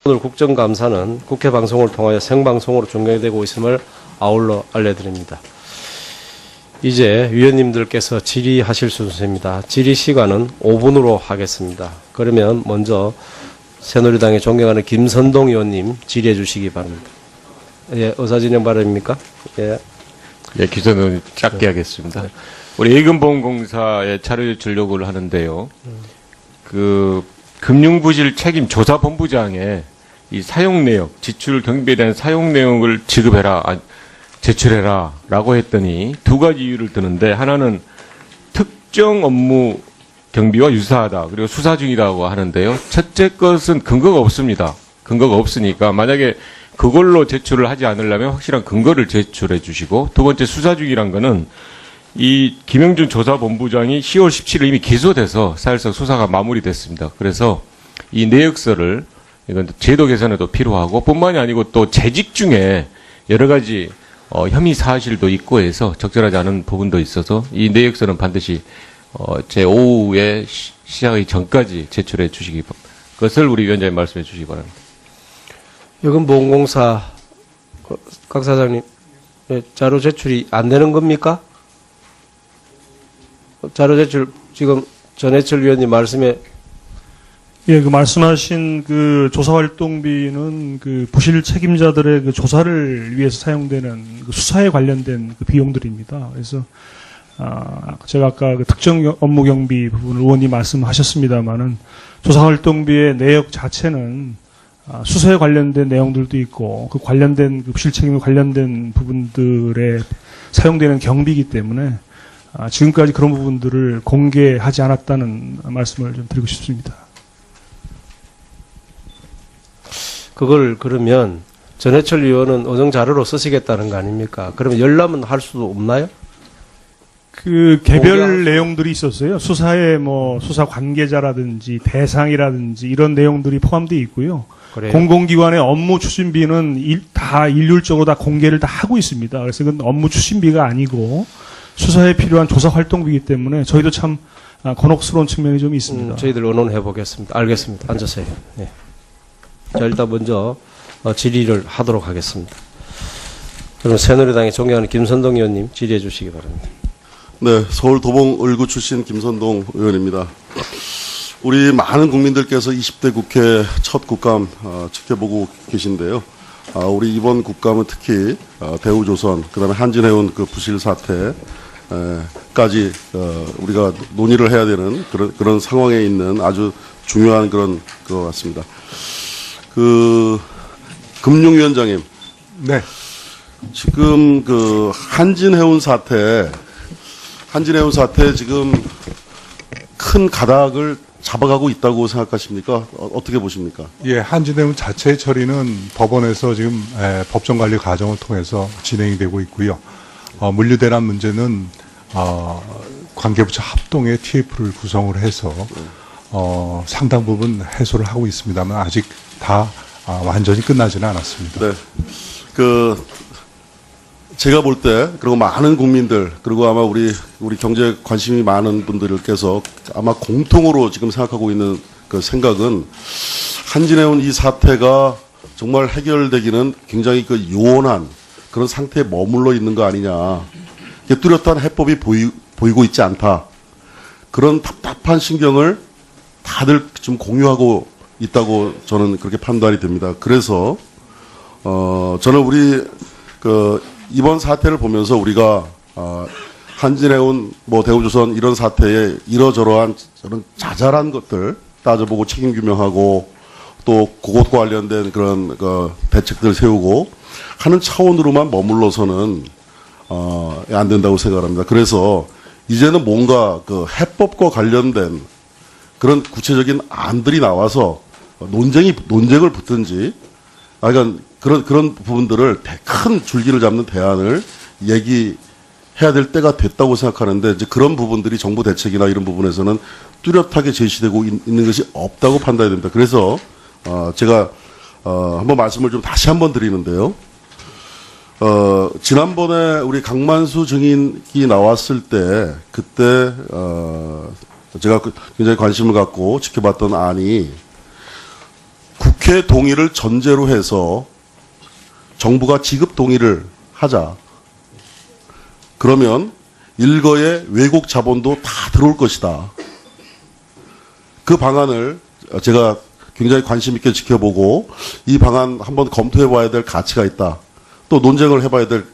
오늘 국정감사는 국회 방송을 통하여 생방송으로 중계되고 있음을 아울러 알려드립니다. 이제 위원님들께서 질의하실 순서입니다. 질의 시간은 5분으로 하겠습니다. 그러면 먼저 새누리당의 존경하는 김선동 의원님 질의해 주시기 바랍니다. 예, 의사진행 발언입니까? 예. 예, 기선은 짧게 하겠습니다. 우리 예금보험공사에 차려줄 요구를 하는데요. 그 금융부실 책임 조사본부장에 이 사용 내역, 지출 경비에 대한 사용 내역을 제출해라 라고 했더니 두 가지 이유를 드는데, 하나는 특정 업무 경비와 유사하다, 그리고 수사 중이라고 하는데요. 첫째 것은 근거가 없습니다. 근거가 없으니까 만약에 그걸로 제출을 하지 않으려면 확실한 근거를 제출해 주시고, 두 번째 수사 중이란 거는 이 김영준 조사본부장이 10월 17일 이미 기소돼서 사실상 수사가 마무리됐습니다. 그래서 이 내역서를, 이건 제도 개선에도 필요하고 뿐만이 아니고 또 재직 중에 여러 가지 혐의 사실도 있고 해서 적절하지 않은 부분도 있어서 이 내역서는 반드시 제 오후에 시작하기 전까지 제출해 주시기 바랍니다. 그것을 우리 위원장님 말씀해 주시기 바랍니다. 예금보험공사 각 사장님, 자료 제출이 안 되는 겁니까? 자료 제출 지금 전해철 위원님 말씀에 예, 그 말씀하신 그 조사활동비는 그 부실 책임자들의 그 조사를 위해서 사용되는 그 수사에 관련된 그 비용들입니다. 그래서 제가 아까 그 특정 업무 경비 부분을 의원님 말씀하셨습니다만은 조사활동비의 내역 자체는 수사에 관련된 내용들도 있고 그 관련된 그 부실 책임에 관련된 부분들에 사용되는 경비이기 때문에 지금까지 그런 부분들을 공개하지 않았다는 말씀을 좀 드리고 싶습니다. 그걸 그러면 전해철 의원은 어정 자료로 쓰시겠다는 거 아닙니까? 그러면 열람은 할 수도 없나요? 그 개별 내용들이 있었어요. 수사에 뭐 수사 관계자라든지 대상이라든지 이런 내용들이 포함되어 있고요. 그래요? 공공기관의 업무 추진비는 다 일률적으로 다 공개를 다 하고 있습니다. 그래서 그건 업무 추진비가 아니고 수사에 필요한 조사 활동비이기 때문에 저희도 참 곤혹스러운 측면이 좀 있습니다. 저희들 의논해 보겠습니다. 알겠습니다. 앉으세요. 네. 자, 일단 먼저 질의를 하도록 하겠습니다. 그럼 새누리당의 존경하는 김선동 의원님 질의해 주시기 바랍니다. 네, 서울 도봉 을구 출신 김선동 의원입니다. 우리 많은 국민들께서 20대 국회 첫 국감 지켜보고 계신데요. 우리 이번 국감은 특히 대우조선, 그다음에 한진해운 그 부실 사태까지 우리가 논의를 해야 되는 그런 상황에 있는 아주 중요한 그런 것 같습니다. 그 금융위원장님, 네. 지금 그 한진해운 사태 지금 큰 가닥을 잡아가고 있다고 생각하십니까? 어떻게 보십니까? 예, 한진해운 자체 처리는 법원에서 지금 법정 관리 과정을 통해서 진행이 되고 있고요. 물류대란 문제는 관계부처 합동의 TF를 구성을 해서 상당 부분 해소를 하고 있습니다만 아직 다 완전히 끝나지는 않았습니다. 네. 제가 볼 때, 그리고 많은 국민들, 그리고 아마 우리 경제에 관심이 많은 분들께서 아마 공통으로 지금 생각하고 있는 그 생각은 한진해운 이 사태가 정말 해결되기는 굉장히 그 요원한 그런 상태에 머물러 있는 거 아니냐. 뚜렷한 해법이 보이고 있지 않다. 그런 답답한 심경을 다들 좀 공유하고 있다고 저는 그렇게 판단이 됩니다. 그래서, 저는 이번 사태를 보면서 우리가 한진해운 대우조선 이런 사태에 이러저러한 저런 자잘한 것들 따져보고 책임 규명하고 또 그것과 관련된 그런 대책들을 세우고 하는 차원으로만 머물러서는 안 된다고 생각합니다. 그래서 이제는 뭔가 그 해법과 관련된 그런 구체적인 안들이 나와서 논쟁을 붙든지, 그러니까 그런 부분들을 큰 줄기를 잡는 대안을 얘기해야 될 때가 됐다고 생각하는데, 이제 그런 부분들이 정부 대책이나 이런 부분에서는 뚜렷하게 제시되고 있는 것이 없다고 판단이 됩니다. 그래서 제가 한번 말씀을 좀 다시 한번 드리는데요. 지난번에 우리 강만수 증인이 나왔을 때 그때 제가 굉장히 관심을 갖고 지켜봤던 안이 국회 동의를 전제로 해서 정부가 지급 동의를 하자. 그러면 일거의 외국 자본도 다 들어올 것이다. 그 방안을 제가 굉장히 관심 있게 지켜보고 이 방안 한번 검토해 봐야 될 가치가 있다. 또 논쟁을 해봐야 될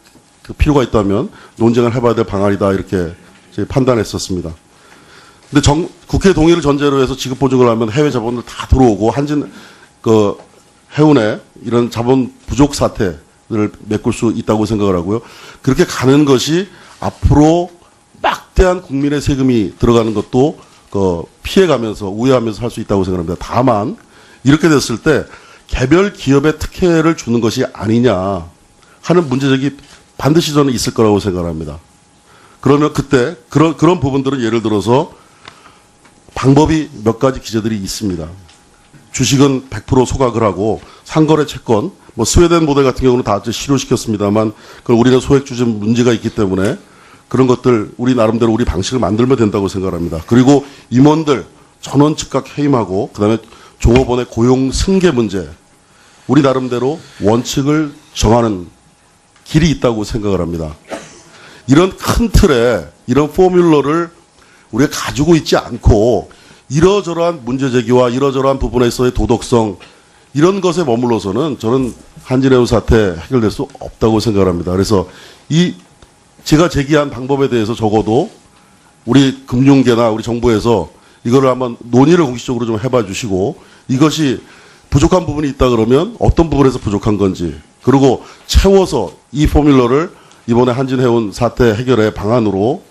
그 필요가 있다면 논쟁을 해봐야 될 방안이다. 이렇게 판단했었습니다. 근데 국회 동의를 전제로 해서 지급 보증을 하면 해외 자본들 다 들어오고 해운의 이런 자본 부족 사태를 메꿀 수 있다고 생각을 하고요. 그렇게 가는 것이 앞으로 막대한 국민의 세금이 들어가는 것도 피해가면서 우회하면서 할 수 있다고 생각합니다. 다만 이렇게 됐을 때 개별 기업의 특혜를 주는 것이 아니냐 하는 문제적이 반드시 저는 있을 거라고 생각합니다. 그러면 그때 그런 부분들은 예를 들어서 방법이 몇 가지 기재들이 있습니다. 주식은 100% 소각을 하고 상거래 채권, 뭐 스웨덴 모델 같은 경우는 다 실효시켰습니다만 그걸 우리는 소액주주 문제가 있기 때문에 그런 것들 우리 나름대로 우리 방식을 만들면 된다고 생각합니다. 그리고 임원들 전원 즉각 해임하고 그다음에 종업원의 고용 승계 문제 우리 나름대로 원칙을 정하는 길이 있다고 생각을 합니다. 이런 큰 틀에 이런 포뮬러를 우리가 가지고 있지 않고 이러저러한 문제 제기와 이러저러한 부분에서의 도덕성 이런 것에 머물러서는 저는 한진해운 사태 해결될 수 없다고 생각을 합니다. 그래서 제가 제기한 방법에 대해서 적어도 우리 금융계나 우리 정부에서 이거를 한번 논의를 공식적으로 좀 해봐 주시고 이것이 부족한 부분이 있다 그러면 어떤 부분에서 부족한 건지 그리고 채워서 이 포뮬러를 이번에 한진해운 사태 해결의 방안으로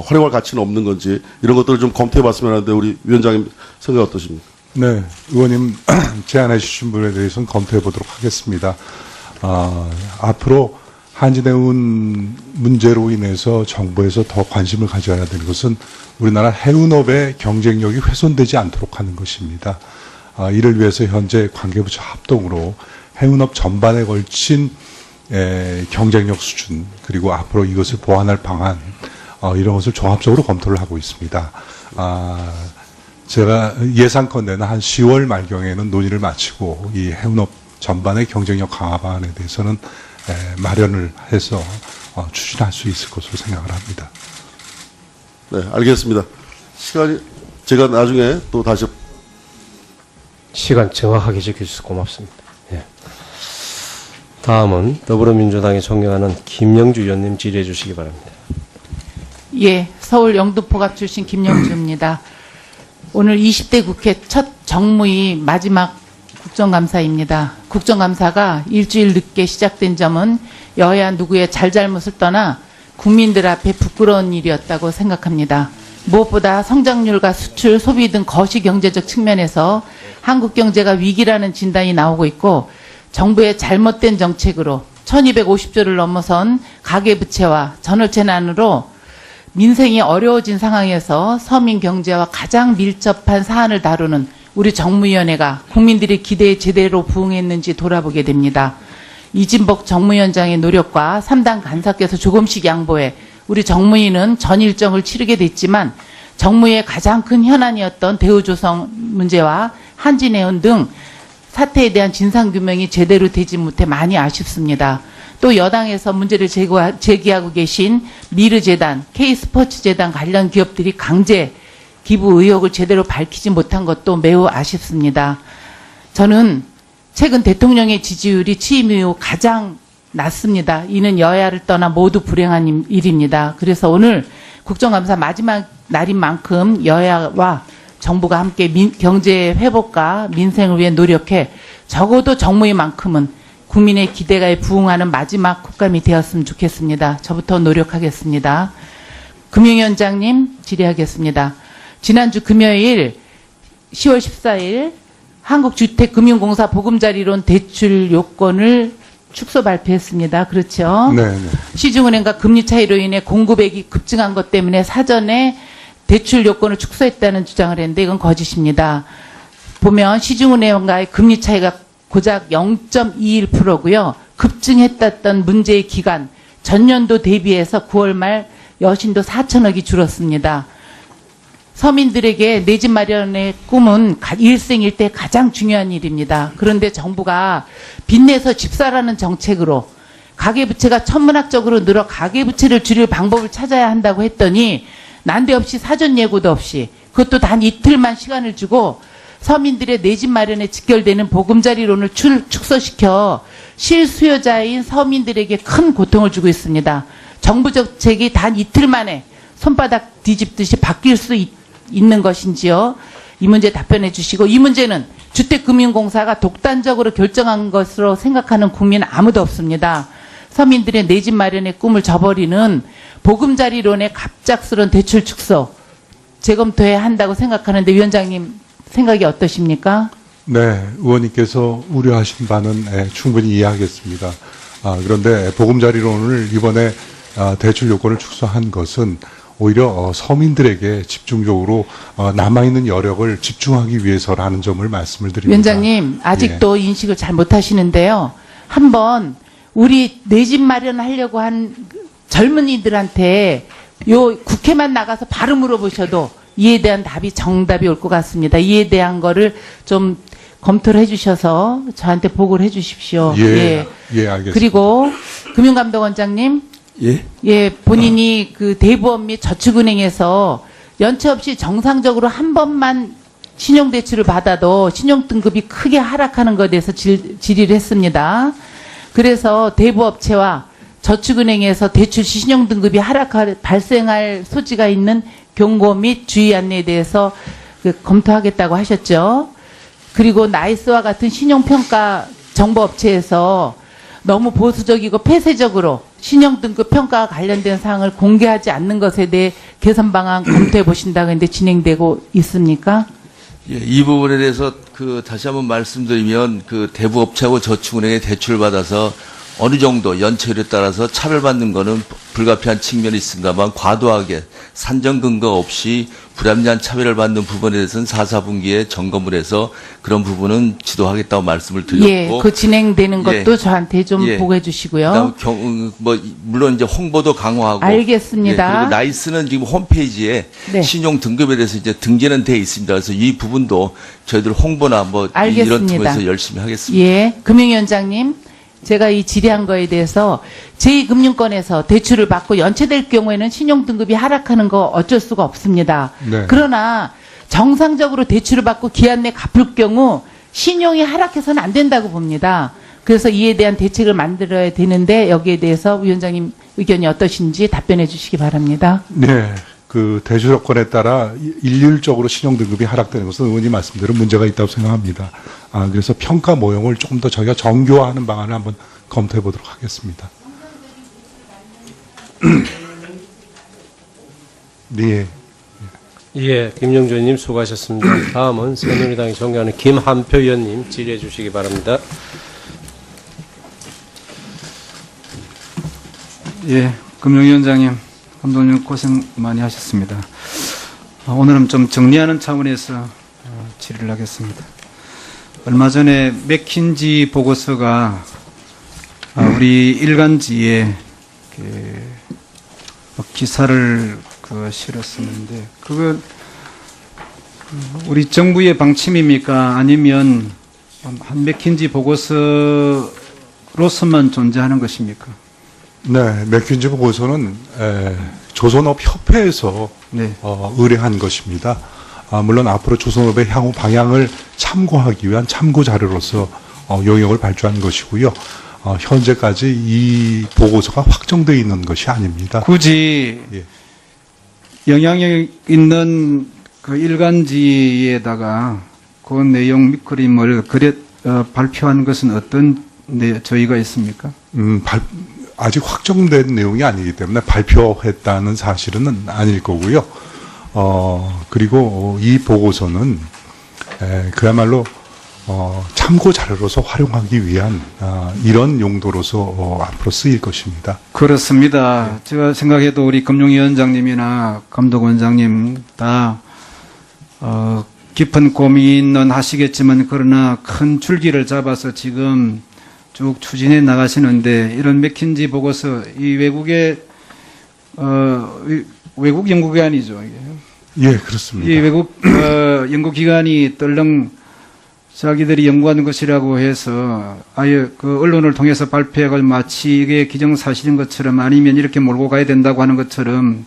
활용할 가치는 없는 건지 이런 것들을 좀 검토해 봤으면 하는데 우리 위원장님 생각 어떠십니까? 네, 의원님 제안해 주신 부분에 대해서는 검토해 보도록 하겠습니다. 앞으로 한진해운 문제로 인해서 정부에서 더 관심을 가져야 되는 것은 우리나라 해운업의 경쟁력이 훼손되지 않도록 하는 것입니다. 이를 위해서 현재 관계부처 합동으로 해운업 전반에 걸친 경쟁력 수준 그리고 앞으로 이것을 보완할 방안 이런 것을 종합적으로 검토를 하고 있습니다. 제가 예상컨대는 한 10월 말경에는 논의를 마치고 이 해운업 전반의 경쟁력 강화 방안에 대해서는 마련을 해서 추진할 수 있을 것으로 생각을 합니다. 네, 알겠습니다. 시간이 제가 나중에 또 다시 시간 정확하게 지켜주셔서 고맙습니다. 예. 다음은 더불어민주당에 존경하는 김영주 의원님 질의해 주시기 바랍니다. 예, 서울 영등포갑 출신 김영주입니다. 오늘 20대 국회 첫 정무위 마지막 국정감사입니다. 국정감사가 일주일 늦게 시작된 점은 여야 누구의 잘잘못을 떠나 국민들 앞에 부끄러운 일이었다고 생각합니다. 무엇보다 성장률과 수출, 소비 등 거시경제적 측면에서 한국 경제가 위기라는 진단이 나오고 있고 정부의 잘못된 정책으로 1250조를 넘어선 가계부채와 전월재난으로 민생이 어려워진 상황에서 서민 경제와 가장 밀접한 사안을 다루는 우리 정무위원회가 국민들의 기대에 제대로 부응했는지 돌아보게 됩니다. 이진복 정무위원장의 노력과 3당 간사께서 조금씩 양보해 우리 정무위는 전 일정을 치르게 됐지만 정무위의 가장 큰 현안이었던 대우조선 문제와 한진해운 등 사태에 대한 진상규명이 제대로 되지 못해 많이 아쉽습니다. 또 여당에서 문제를 제기하고 계신 미르재단, K스포츠재단 관련 기업들이 강제 기부 의혹을 제대로 밝히지 못한 것도 매우 아쉽습니다. 저는 최근 대통령의 지지율이 취임 이후 가장 낮습니다. 이는 여야를 떠나 모두 불행한 일입니다. 그래서 오늘 국정감사 마지막 날인 만큼 여야와 정부가 함께 경제 회복과 민생을 위해 노력해 적어도 정무위만큼은 국민의 기대가에 부응하는 마지막 국감이 되었으면 좋겠습니다. 저부터 노력하겠습니다. 금융위원장님 질의하겠습니다. 지난주 금요일 10월 14일 한국주택금융공사 보금자리론 대출 요건을 축소 발표했습니다. 그렇죠? 네. 시중은행과 금리 차이로 인해 공급액이 급증한 것 때문에 사전에 대출 요건을 축소했다는 주장을 했는데 이건 거짓입니다. 보면 시중은행과의 금리 차이가 고작 0.21%고요. 급증했다던 문제의 기간 전년도 대비해서 9월 말 여신도 4천억이 줄었습니다. 서민들에게 내 집 마련의 꿈은 일생일대 가장 중요한 일입니다. 그런데 정부가 빚내서 집사라는 정책으로 가계부채가 천문학적으로 늘어 가계부채를 줄일 방법을 찾아야 한다고 했더니 난데없이 사전 예고도 없이 그것도 단 이틀만 시간을 주고 서민들의 내 집 마련에 직결되는 보금자리론을 축소시켜 실수요자인 서민들에게 큰 고통을 주고 있습니다. 정부 정책이 단 이틀 만에 손바닥 뒤집듯이 바뀔 수 있는 것인지요. 이 문제 답변해 주시고, 이 문제는 주택금융공사가 독단적으로 결정한 것으로 생각하는 국민 아무도 없습니다. 서민들의 내 집 마련의 꿈을 저버리는 보금자리론의 갑작스러운 대출 축소 재검토해야 한다고 생각하는데 위원장님 생각이 어떠십니까? 네, 의원님께서 우려하신 바는 충분히 이해하겠습니다. 그런데 보금자리론을 이번에 대출 요건을 축소한 것은 오히려 서민들에게 집중적으로 남아있는 여력을 집중하기 위해서라는 점을 말씀을 드립니다. 위원장님 아직도 인식을 잘 못하시는데요. 한번 우리 내 집 마련하려고 한 젊은이들한테 요 국회만 나가서 바로 물어보셔도 이에 대한 정답이 올 것 같습니다. 이에 대한 거를 좀 검토를 해주셔서 저한테 보고를 해주십시오. 예, 알겠습니다. 그리고 금융감독원장님, 예, 본인이 그 대부업 및 저축은행에서 연체 없이 정상적으로 한 번만 신용대출을 받아도 신용등급이 크게 하락하는 것에 대해서 질의를 했습니다. 그래서 대부업체와 저축은행에서 대출 시 신용등급이 발생할 소지가 있는 경고 및 주의 안내에 대해서 검토하겠다고 하셨죠. 그리고 나이스와 같은 신용평가 정보업체에서 너무 보수적이고 폐쇄적으로 신용등급 평가와 관련된 사항을 공개하지 않는 것에 대해 개선 방안 검토해 보신다고 했는데 진행되고 있습니까? 예, 이 부분에 대해서 다시 한번 말씀드리면 대부업체하고 저축은행에 대출을 받아서 어느 정도 연체율에 따라서 차별받는 것은 불가피한 측면이 있습니다만 과도하게 산정 근거 없이 불합리한 차별을 받는 부분에 대해서는 4분기에 점검을 해서 그런 부분은 지도하겠다고 말씀을 드렸고, 예, 그 진행되는 것도 저한테 좀 보고해 주시고요. 물론 이제 홍보도 강화하고, 알겠습니다. 예, 그리고 나이스는 지금 홈페이지에 네. 신용 등급에 대해서 이제 등재는 돼 있습니다. 그래서 이 부분도 저희들 홍보나 이런 알겠습니다. 통해서 열심히 하겠습니다. 예, 금융위원장님. 제가 이 질의한 거에 대해서 제2금융권에서 대출을 받고 연체될 경우에는 신용등급이 하락하는 거 어쩔 수가 없습니다. 네. 그러나 정상적으로 대출을 받고 기한 내 갚을 경우 신용이 하락해서는 안 된다고 봅니다. 그래서 이에 대한 대책을 만들어야 되는데 여기에 대해서 위원장님 의견이 어떠신지 답변해 주시기 바랍니다. 네. 대출 조건에 따라 일률적으로 신용등급이 하락되는 것은 의원님 말씀대로 문제가 있다고 생각합니다. 그래서 평가 모형을 조금 더 저희가 정교화하는 방안을 한번 검토해 보도록 하겠습니다. 네. 예, 김영주 의원님 수고하셨습니다. 다음은 새누리당이 존경하는 김한표 의원님 질의해 주시기 바랍니다. 예, 금융위원장님, 감독님 고생 많이 하셨습니다. 오늘은 좀 정리하는 차원에서 질의를 하겠습니다. 얼마 전에 맥킨지 보고서가 우리 일간지에 기사를 실었었는데 그거 우리 정부의 방침입니까? 아니면 한 맥킨지 보고서로서만 존재하는 것입니까? 네, 맥킨지 보고서는 조선업협회에서 네. 의뢰한 것입니다. 물론 앞으로 조선업의 향후 방향을 참고하기 위한 참고 자료로서 용역을 발주한 것이고요. 현재까지 이 보고서가 확정되어 있는 것이 아닙니다. 굳이 예. 영향력 있는 그 일간지에다가 그 내용 밑그림을 발표한 것은 어떤 저희가 있습니까? 아직 확정된 내용이 아니기 때문에 발표했다는 사실은 아닐 거고요. 그리고 이 보고서는 그야말로 참고 자료로서 활용하기 위한 이런 용도로서 앞으로 쓰일 것입니다. 그렇습니다. 제가 생각해도 우리 금융위원장님이나 감독원장님 다 깊은 고민은 하시겠지만 그러나 큰 줄기를 잡아서 지금 쭉 추진해 나가시는데 이런 맥킨지 보고서 이 외국 연구기관이죠. 이게. 예, 그렇습니다. 이 외국 연구기관이 떨렁 자기들이 연구한 것이라고 해서 아예 그 언론을 통해서 발표해가지고 마치 이게 기정사실인 것처럼 아니면 이렇게 몰고 가야 된다고 하는 것처럼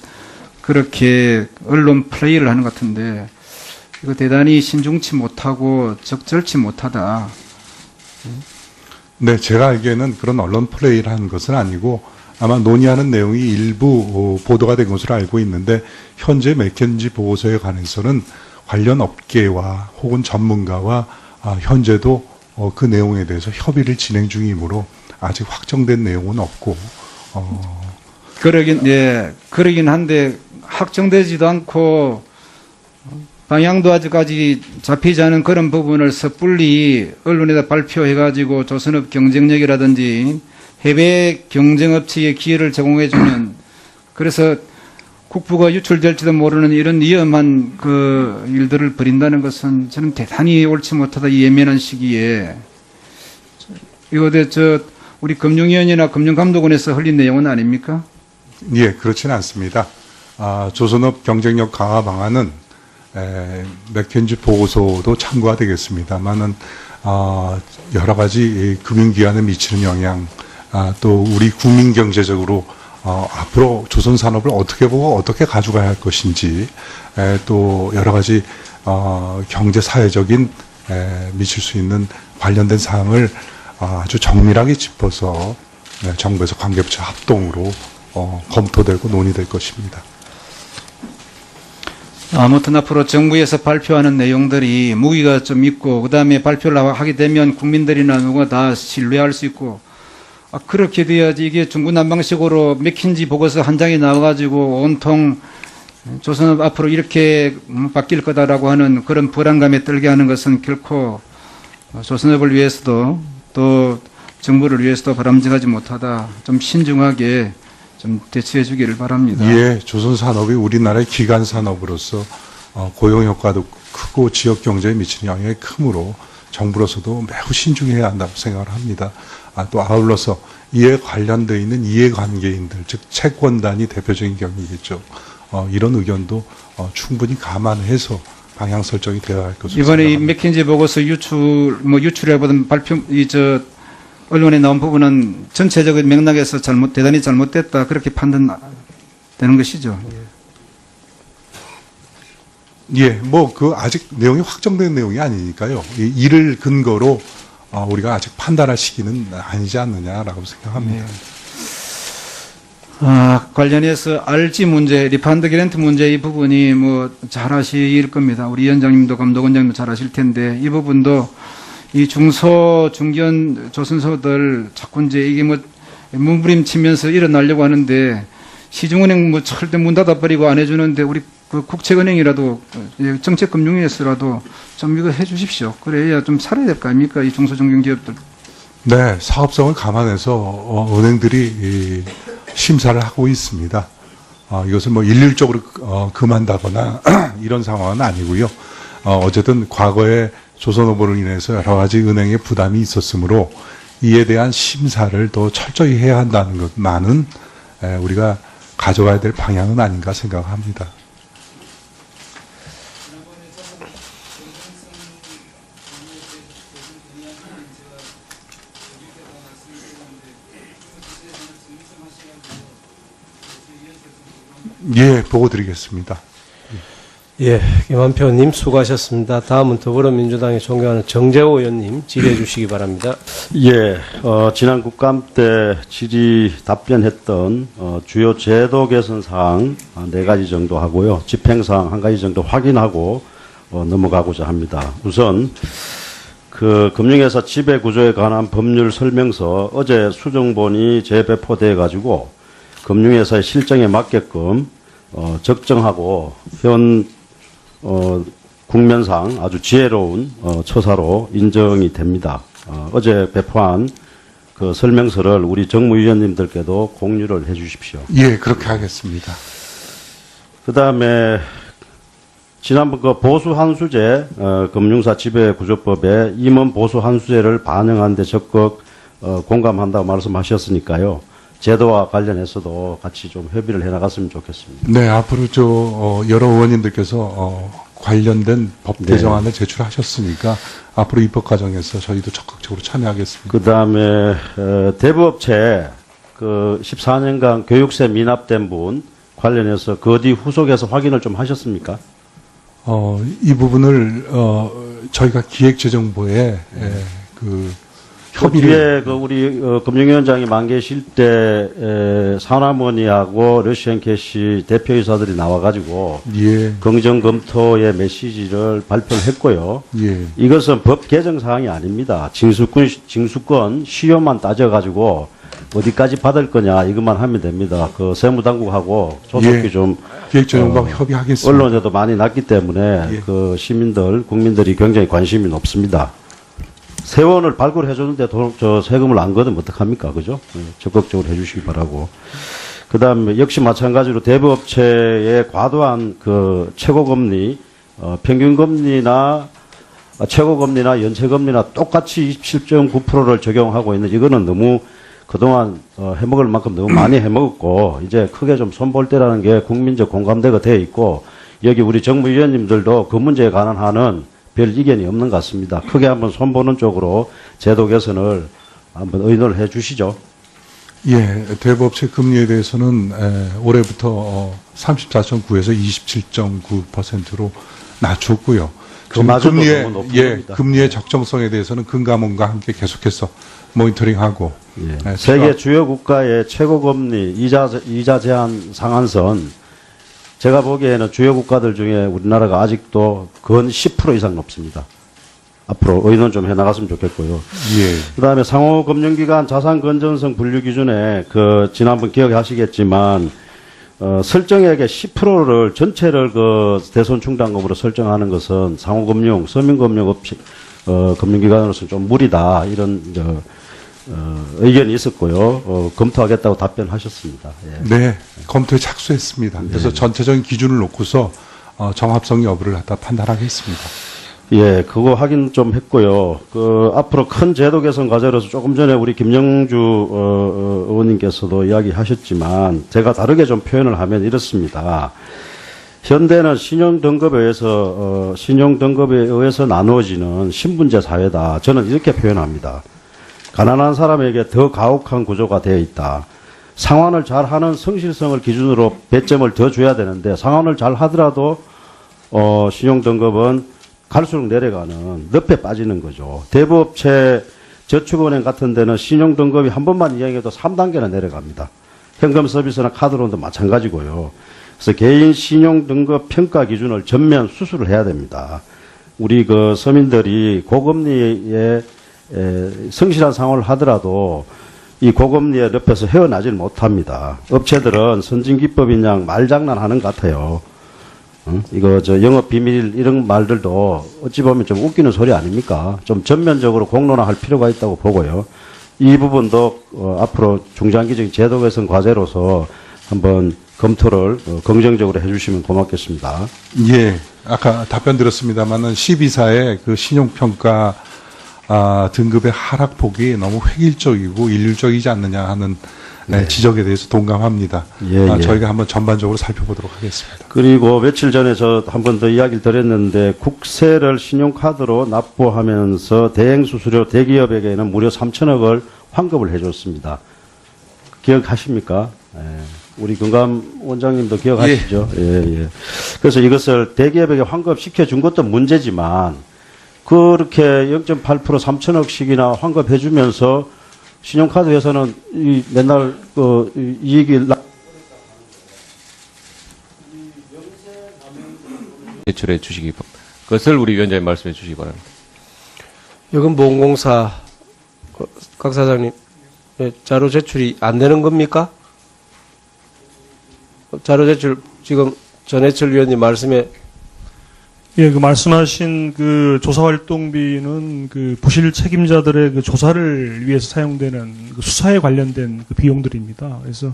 그렇게 언론 플레이를 하는 것 같은데 이거 대단히 신중치 못하고 적절치 못하다. 네, 제가 알기에는 그런 언론 플레이를 하는 것은 아니고 아마 논의하는 내용이 일부 보도가 된 것으로 알고 있는데 현재 맥켄지 보고서에 관해서는 관련 업계와 혹은 전문가와 현재도 그 내용에 대해서 협의를 진행 중이므로 아직 확정된 내용은 없고 그러긴 한데 확정되지도 않고 방향도 아직까지 잡히지 않은 그런 부분을 섣불리 언론에다 발표해가지고 조선업 경쟁력이라든지 해외 경쟁업체에 기회를 제공해주는 그래서 국부가 유출될지도 모르는 이런 위험한 그 일들을 벌인다는 것은 저는 대단히 옳지 못하다 이 예민한 시기에 이거 우리 금융위원회나 금융감독원에서 흘린 내용은 아닙니까? 예, 그렇지는 않습니다. 조선업 경쟁력 강화 방안은 맥켄지 보고서도 참고가 되겠습니다만은 여러 가지 금융기관에 미치는 영향, 또 우리 국민 경제적으로 앞으로 조선 산업을 어떻게 보고 어떻게 가져가야 할 것인지, 또 여러 가지 경제 사회적인 미칠 수 있는 관련된 사항을 아주 정밀하게 짚어서 정부에서 관계부처 합동으로 검토되고 논의될 것입니다. 아무튼 앞으로 정부에서 발표하는 내용들이 무기가 좀 있고 그다음에 발표를 하게 되면 국민들이나 누가 다 신뢰할 수 있고 그렇게 돼야지 이게 중구난방식으로 맥킨지 보고서 한 장이 나와가지고 온통 조선업 앞으로 이렇게 바뀔 거다라고 하는 그런 불안감에 떨게 하는 것은 결코 조선업을 위해서도 또 정부를 위해서도 바람직하지 못하다. 좀 신중하게 좀 대처해 주기를 바랍니다. 예, 조선 산업이 우리나라의 기간 산업으로서 고용 효과도 크고 지역 경제에 미치는 영향이 크므로 정부로서도 매우 신중해야 한다고 생각을 합니다. 또 아울러서 이에 관련되어 있는 이해관계인들, 즉 채권단이 대표적인 경우이겠죠. 이런 의견도 충분히 감안해서 방향 설정이 되어야 할 것으로 이번에 이 생각합니다. 맥킨지 보고서 유출해보던 발표 언론에 나온 부분은 전체적인 맥락에서 대단히 잘못됐다 그렇게 판단되는 것이죠. 예, 아직 내용이 확정된 내용이 아니니까요. 이를 근거로 우리가 아직 판단할 시기는 아니지 않느냐라고 생각합니다. 관련해서 RG 문제, 리펀드 기랜트 문제 이 부분이 잘 아실 겁니다. 우리 위원장님도 감독원장님도 잘 아실 텐데 이 부분도 이 중소, 중견 조선소들 자꾸 이제 이게 몸부림치면서 일어나려고 하는데 시중은행 절대 문 닫아버리고 안 해주는데 우리 그 국책은행이라도 정책금융위에서라도 좀 이거 해주십시오. 그래야 좀 살아야 될 거 아닙니까? 이 중소중견기업들. 네, 사업성을 감안해서 은행들이 심사를 하고 있습니다. 이것을 일률적으로 금한다거나 이런 상황은 아니고요. 어쨌든 과거에 조선업으로 인해서 여러 가지 은행의 부담이 있었으므로 이에 대한 심사를 더 철저히 해야 한다는 것만은 우리가 가져가야 될 방향은 아닌가 생각합니다. 예, 보고 드리겠습니다. 예, 김한표 의원님 수고하셨습니다. 다음은 더불어민주당의 존경하는 정재호 의원님 질의해 주시기 바랍니다. 예, 지난 국감 때 질의 답변했던 주요 제도 개선 사항 4가지 정도 하고요. 집행 사항 1가지 정도 확인하고 넘어가고자 합니다. 우선 그 금융회사 지배 구조에 관한 법률 설명서 어제 수정본이 재배포돼 가지고 금융회사의 실정에 맞게끔 적정하고 현 국면상 아주 지혜로운 처사로 인정이 됩니다. 어제 배포한 그 설명서를 우리 정무위원님들께도 공유를 해 주십시오. 예, 그렇게 하겠습니다. 그 다음에 지난번 그 보수환수제 금융사 지배구조법에 임원 보수환수제를 반영한 데 적극 공감한다고 말씀하셨으니까요. 제도와 관련해서도 같이 좀 협의를 해나갔으면 좋겠습니다. 네, 앞으로 여러 의원님들께서 관련된 법 네. 개정안을 제출하셨으니까 앞으로 입법 과정에서 저희도 적극적으로 참여하겠습니다. 그 다음에 대부업체 그 14년간 교육세 미납된 부분 관련해서 그 뒤 후속해서 확인을 좀 하셨습니까? 이 부분을 저희가 기획재정부에 그 그 뒤에 그 우리 금융위원장이 만 계실 때 산화머니하고 러시앤캐시 대표이사들이 나와가지고 예, 긍정 검토의 메시지를 발표를 했고요. 예, 이것은 법 개정 사항이 아닙니다. 징수권 시효만 따져가지고 어디까지 받을 거냐 이것만 하면 됩니다. 그 세무당국하고 조속히 예. 좀 기획재정부와 협의하겠습니다. 언론에도 많이 났기 때문에 예. 그 국민들이 굉장히 관심이 높습니다. 세원을 발굴해 줬는데 저 세금을 안 걷으면 어떡합니까? 그죠? 적극적으로 해 주시기 바라고. 그 다음에 역시 마찬가지로 대부업체의 과도한 그 최고금리, 평균금리나 최고금리나 연체금리나 똑같이 27.9%를 적용하고 있는 이거는 너무 그동안 해먹을 만큼 너무 많이 해먹었고 이제 크게 좀 손볼 때라는 게 국민적 공감대가 되어 있고 여기 우리 정무위원님들도 그 문제에 관한 한은 별 이견이 없는 것 같습니다. 크게 한번 손보는 쪽으로 제도 개선을 한번 의논을 해 주시죠. 예, 대부업체 금리에 대해서는 올해부터 34.9에서 27.9%로 낮췄고요. 그마저도 너무 높은 겁니다. 금리의 적정성에 대해서는 금감원과 함께 계속해서 모니터링하고 세계 주요 국가의 최고금리 이자 제한 상한선 제가 보기에는 주요 국가들 중에 우리나라가 아직도 건 10% 이상 높습니다. 앞으로 의논 좀 해나갔으면 좋겠고요. 예. 그다음에 상호금융기관 자산건전성 분류 기준에 그 지난번 기억하시겠지만 설정액의 10%를 전체를 그 대손충당금으로 설정하는 것은 상호금융, 서민금융업체 금융기관으로서는 좀 무리다 이런 의견이 있었고요. 검토하겠다고 답변하셨습니다. 예. 네, 검토에 착수했습니다. 그래서 전체적인 기준을 놓고서 정합성 여부를 갖다 판단하겠습니다. 예, 그거 확인 좀 했고요. 그 앞으로 큰 제도 개선 과제로서 조금 전에 우리 김영주 의원님께서도 이야기하셨지만 제가 다르게 좀 표현을 하면 이렇습니다. 현대는 신용등급에 의해서 나누어지는 신분제 사회다. 저는 이렇게 표현합니다. 가난한 사람에게 더 가혹한 구조가 되어 있다. 상환을 잘하는 성실성을 기준으로 배점을 더 줘야 되는데 상환을 잘 하더라도 신용등급은 갈수록 내려가는 늪에 빠지는 거죠. 대부업체 저축은행 같은 데는 신용등급이 한 번만 이행해도 3단계나 내려갑니다. 현금 서비스나 카드론도 마찬가지고요. 그래서 개인 신용등급 평가 기준을 전면 수술을 해야 됩니다. 우리 그 서민들이 고금리에 성실한 상환을 하더라도 이 고금리의 늪에서 헤어나질 못합니다. 업체들은 선진기법인 양 말장난하는 것 같아요. 이거 영업 비밀 이런 말들도 어찌 보면 좀 웃기는 소리 아닙니까? 좀 전면적으로 공론화할 필요가 있다고 보고요. 이 부분도 앞으로 중장기적인 제도 개선 과제로서 한번 검토를 긍정적으로 해주시면 고맙겠습니다. 예, 아까 답변 드렸습니다만은 12사의 그 신용평가 등급의 하락폭이 너무 획일적이고 일률적이지 않느냐 하는 지적에 대해서 동감합니다. 예. 저희가 한번 전반적으로 살펴보도록 하겠습니다. 그리고 며칠 전에 저 한 번 더 이야기를 드렸는데 국세를 신용카드로 납부하면서 대행수수료 대기업에게는 무려 3천억을 환급을 해줬습니다. 기억하십니까? 예. 우리 금감 원장님도 기억하시죠? 예. 그래서 이것을 대기업에게 환급시켜 준 것도 문제지만 그렇게 0.8% 3천억씩이나 환급해주면서 신용카드 회사는 맨날 이익이 제출해 주시기 바랍니다. 그것을 우리 위원장님 말씀해 주시기 바랍니다. 여금보험공사 강 사장님 자료 제출이 안 되는 겁니까? 자료 제출 지금 전해철 위원님 말씀에 예, 그 말씀하신 그 조사활동비는 그 부실 책임자들의 그 조사를 위해서 사용되는 그 수사에 관련된 그 비용들입니다. 그래서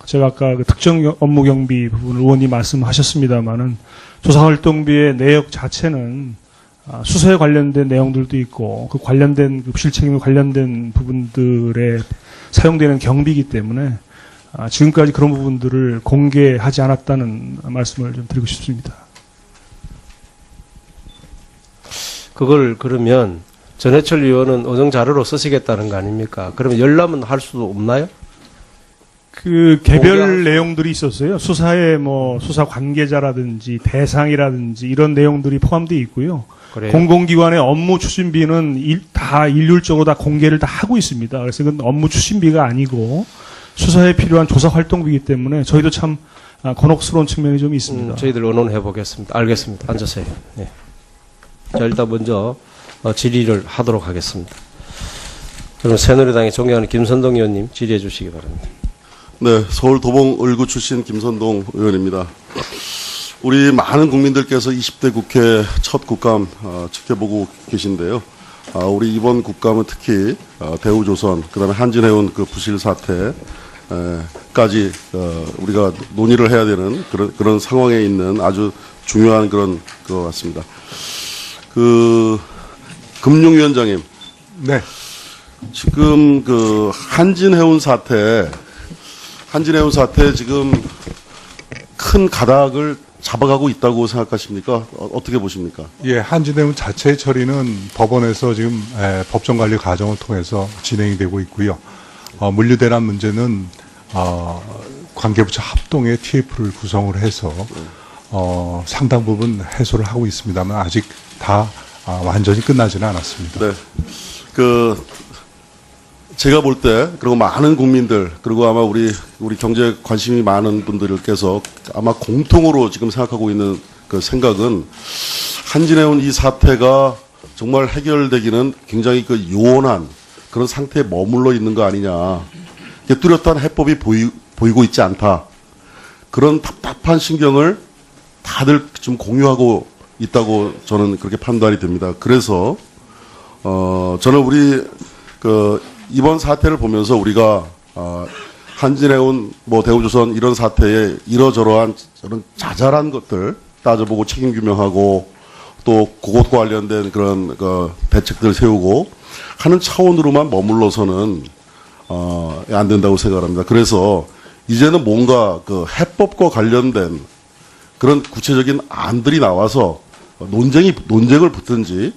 제가 아까 그 특정 업무 경비 부분을 의원님 말씀하셨습니다만은 조사활동비의 내역 자체는 수사에 관련된 내용들도 있고 그 관련된 그 부실 책임에 관련된 부분들의 사용되는 경비이기 때문에 지금까지 그런 부분들을 공개하지 않았다는 말씀을 좀 드리고 싶습니다. 그걸 그러면 전해철 의원은 어정 자료로 쓰시겠다는 거 아닙니까? 그러면 열람은 할 수도 없나요? 그 개별 내용들이 있었어요. 수사에 뭐 수사 관계자라든지 대상이라든지 이런 내용들이 포함되어 있고요. 그래요? 공공기관의 업무 추진비는 다 일률적으로 다 공개를 다 하고 있습니다. 그래서 이건 업무 추진비가 아니고 수사에 필요한 조사 활동비이기 때문에 저희도 참 곤혹스러운 측면이 좀 있습니다. 저희들 의논해 보겠습니다. 알겠습니다. 앉으세요. 네. 자, 일단 먼저 질의를 하도록 하겠습니다. 그럼 새누리당의 존경하는 김선동 의원님 질의해 주시기 바랍니다. 네, 서울 도봉 을구 출신 김선동 의원입니다. 우리 많은 국민들께서 20대 국회 첫 국감 지켜보고 계신데요. 우리 이번 국감은 특히 대우조선, 그다음에 한진해운 그 부실 사태까지 우리가 논의를 해야 되는 그런 상황에 있는 아주 중요한 그런 것 같습니다. 그 금융위원장님, 네. 지금 그 한진해운 사태 지금 큰 가닥을 잡아가고 있다고 생각하십니까? 어떻게 보십니까? 예, 한진해운 자체 처리는 법원에서 지금 법정 관리 과정을 통해서 진행이 되고 있고요. 물류대란 문제는 관계부처 합동의 TF를 구성을 해서 상당 부분 해소를 하고 있습니다만 아직 다 완전히 끝나지는 않았습니다. 네. 제가 볼 때, 그리고 많은 국민들, 그리고 아마 우리 경제에 관심이 많은 분들께서 아마 공통으로 지금 생각하고 있는 그 생각은 한진해운 이 사태가 정말 해결되기는 굉장히 그 요원한 그런 상태에 머물러 있는 거 아니냐. 뚜렷한 해법이 보이고 있지 않다. 그런 답답한 심경을 다들 좀 공유하고 있다고 저는 그렇게 판단이 됩니다. 그래서, 저는 이번 사태를 보면서 우리가 한진해운 뭐 대우조선 이런 사태에 이러저러한 저런 자잘한 것들 따져보고 책임 규명하고 또 그것과 관련된 그런 대책들을 세우고 하는 차원으로만 머물러서는 안 된다고 생각합니다. 그래서 이제는 뭔가 그 해법과 관련된 그런 구체적인 안들이 나와서 논쟁을 붙든지,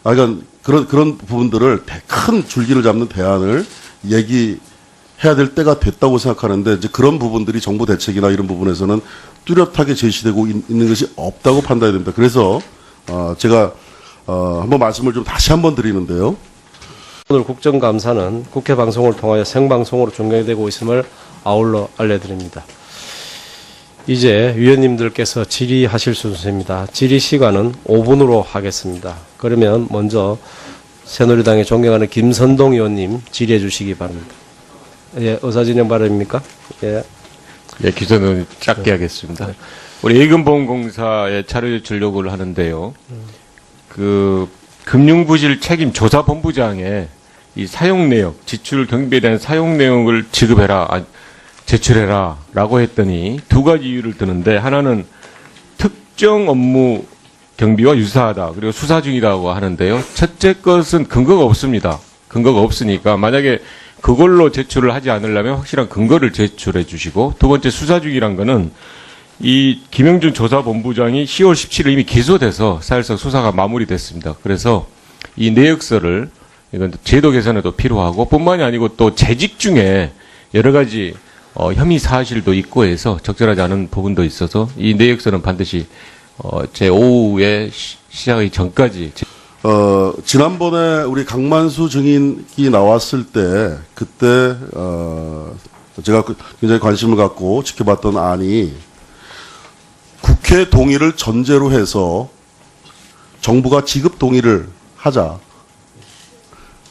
그러니까 그런 부분들을 큰 줄기를 잡는 대안을 얘기해야 될 때가 됐다고 생각하는데, 이제 그런 부분들이 정부 대책이나 이런 부분에서는 뚜렷하게 제시되고 있는 것이 없다고 판단이 됩니다. 그래서 제가 한번 말씀을 좀 다시 한번 드리는데요. 오늘 국정감사는 국회 방송을 통하여 생방송으로 중계되고 있음을 아울러 알려드립니다. 이제 위원님들께서 질의하실 순서입니다. 질의 시간은 5분으로 하겠습니다. 그러면 먼저 새누리당의 존경하는 김선동 의원님 질의해 주시기 바랍니다. 예, 의사진행 발언입니까? 예. 예, 기존은 짧게 하겠습니다. 우리 예금보험공사에 차례 진료를 하는데요. 그 금융부실 책임 조사본부장에 이 사용 내역, 지출 경비에 대한 사용 내역을 제출해라 라고 했더니 두 가지 이유를 드는데, 하나는 특정 업무 경비와 유사하다, 그리고 수사 중이라고 하는데요. 첫째 것은 근거가 없습니다. 근거가 없으니까 만약에 그걸로 제출을 하지 않으려면 확실한 근거를 제출해 주시고, 두 번째 수사 중이란 거는 이 김영준 조사본부장이 10월 17일 이미 기소돼서 사실상 수사가 마무리됐습니다. 그래서 이 내역서를, 이건 제도 개선에도 필요하고 뿐만이 아니고 또 재직 중에 여러 가지 혐의 사실도 있고 해서 적절하지 않은 부분도 있어서 이 내역서는 반드시 제 오후에 시작하기 전까지. 지난번에 우리 강만수 증인이 나왔을 때, 그때 제가 굉장히 관심을 갖고 지켜봤던 안이, 국회 동의를 전제로 해서 정부가 지급 동의를 하자.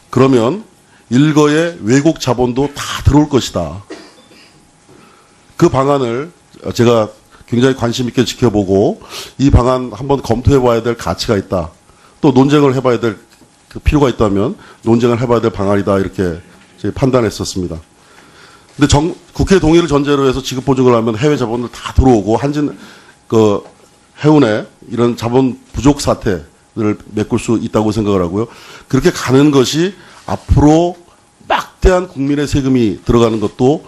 그러면 일거에 외국 자본도 다 들어올 것이다. 그 방안을 제가 굉장히 관심 있게 지켜보고, 이 방안 한번 검토해 봐야 될 가치가 있다. 또 논쟁을 해봐야 될 필요가 있다면 논쟁을 해봐야 될 방안이다. 이렇게 판단했었습니다. 근데 국회 동의를 전제로 해서 지급 보증을 하면 해외 자본들 다 들어오고 해운에 이런 자본 부족 사태를 메꿀 수 있다고 생각을 하고요. 그렇게 가는 것이 앞으로 막 막대한 국민의 세금이 들어가는 것도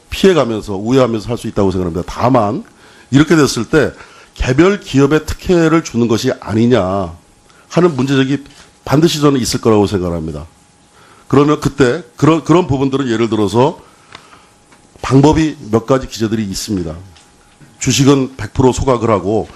피해가면서 우회하면서 할 수 있다고 생각합니다. 다만 이렇게 됐을 때 개별 기업에 특혜를 주는 것이 아니냐 하는 문제적이 반드시 저는 있을 거라고 생각합니다. 그러면 그때 그런 부분들은 예를 들어서 방법이 몇 가지 기재들이 있습니다. 주식은 100% 소각을 하고